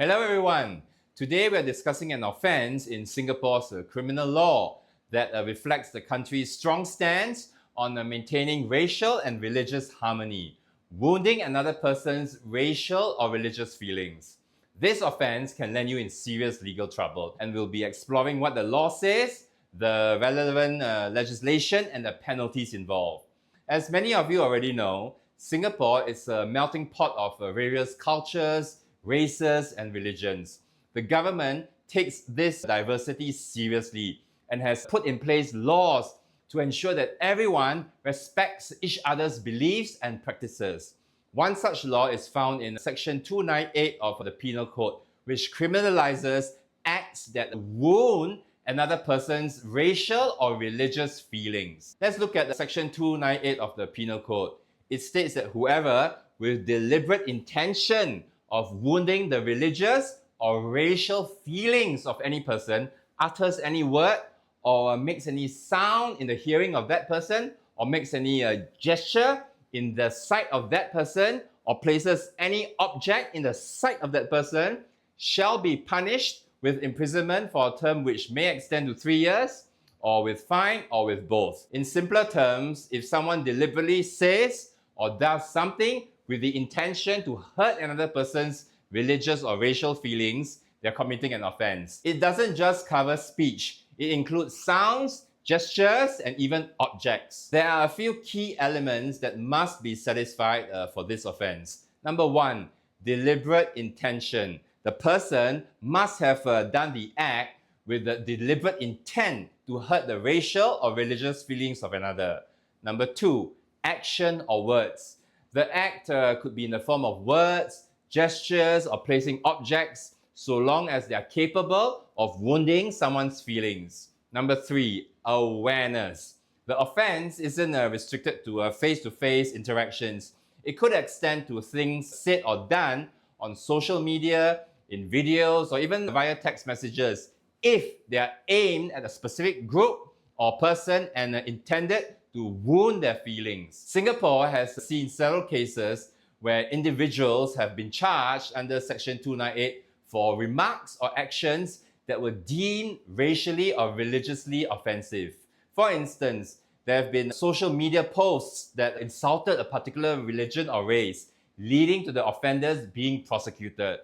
Hello everyone. Today we are discussing an offence in Singapore's criminal law that reflects the country's strong stance on maintaining racial and religious harmony, wounding another person's racial or religious feelings. This offence can land you in serious legal trouble, and we'll be exploring what the law says, the relevant legislation and the penalties involved. As many of you already know, Singapore is a melting pot of various cultures, races and religions. The government takes this diversity seriously and has put in place laws to ensure that everyone respects each other's beliefs and practices. One such law is found in Section 298 of the Penal Code, which criminalizes acts that wound another person's racial or religious feelings. Let's look at Section 298 of the Penal Code. It states that whoever with deliberate intention of wounding the religious or racial feelings of any person utters any word or makes any sound in the hearing of that person or makes any gesture in the sight of that person or places any object in the sight of that person shall be punished with imprisonment for a term which may extend to 3 years or with fine or with both. In simpler terms, if someone deliberately says or does something with the intention to hurt another person's religious or racial feelings, they're committing an offense. It doesn't just cover speech. It includes sounds, gestures, and even objects. There are a few key elements that must be satisfied for this offense. Number one, deliberate intention. The person must have done the act with the deliberate intent to hurt the racial or religious feelings of another. Number two, action or words. The act could be in the form of words, gestures, or placing objects, so long as they are capable of wounding someone's feelings. Number three, awareness. The offense isn't restricted to face-to-face interactions. It could extend to things said or done on social media, in videos, or even via text messages, if they are aimed at a specific group or person and intended to wound their feelings. Singapore has seen several cases where individuals have been charged under Section 298 for remarks or actions that were deemed racially or religiously offensive. For instance, there have been social media posts that insulted a particular religion or race, leading to the offenders being prosecuted.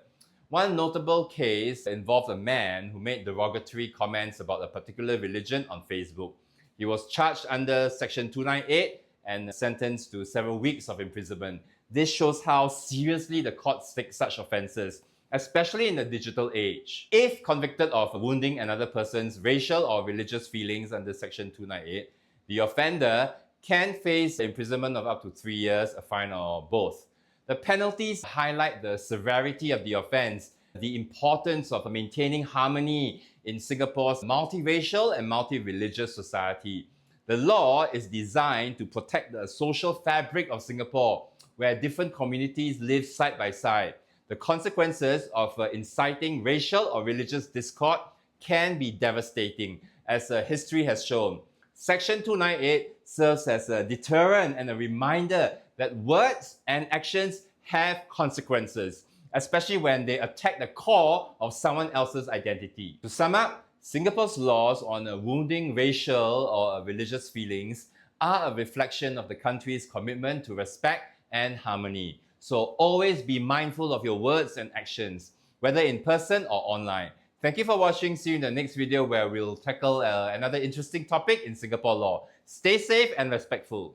One notable case involved a man who made derogatory comments about a particular religion on Facebook. He was charged under Section 298 and sentenced to several weeks of imprisonment. This shows how seriously the courts take such offences, especially in the digital age. If convicted of wounding another person's racial or religious feelings under Section 298, the offender can face imprisonment of up to 3 years, a fine, or both. The penalties highlight the severity of the offence, the importance of maintaining harmony in Singapore's multiracial and multi-religious society. The law is designed to protect the social fabric of Singapore, where different communities live side by side. The consequences of inciting racial or religious discord can be devastating, as history has shown. Section 298 serves as a deterrent and a reminder that words and actions have consequences, especially when they attack the core of someone else's identity. To sum up, Singapore's laws on wounding racial or religious feelings are a reflection of the country's commitment to respect and harmony. So always be mindful of your words and actions, whether in person or online. Thank you for watching. See you in the next video where we'll tackle another interesting topic in Singapore law. Stay safe and respectful.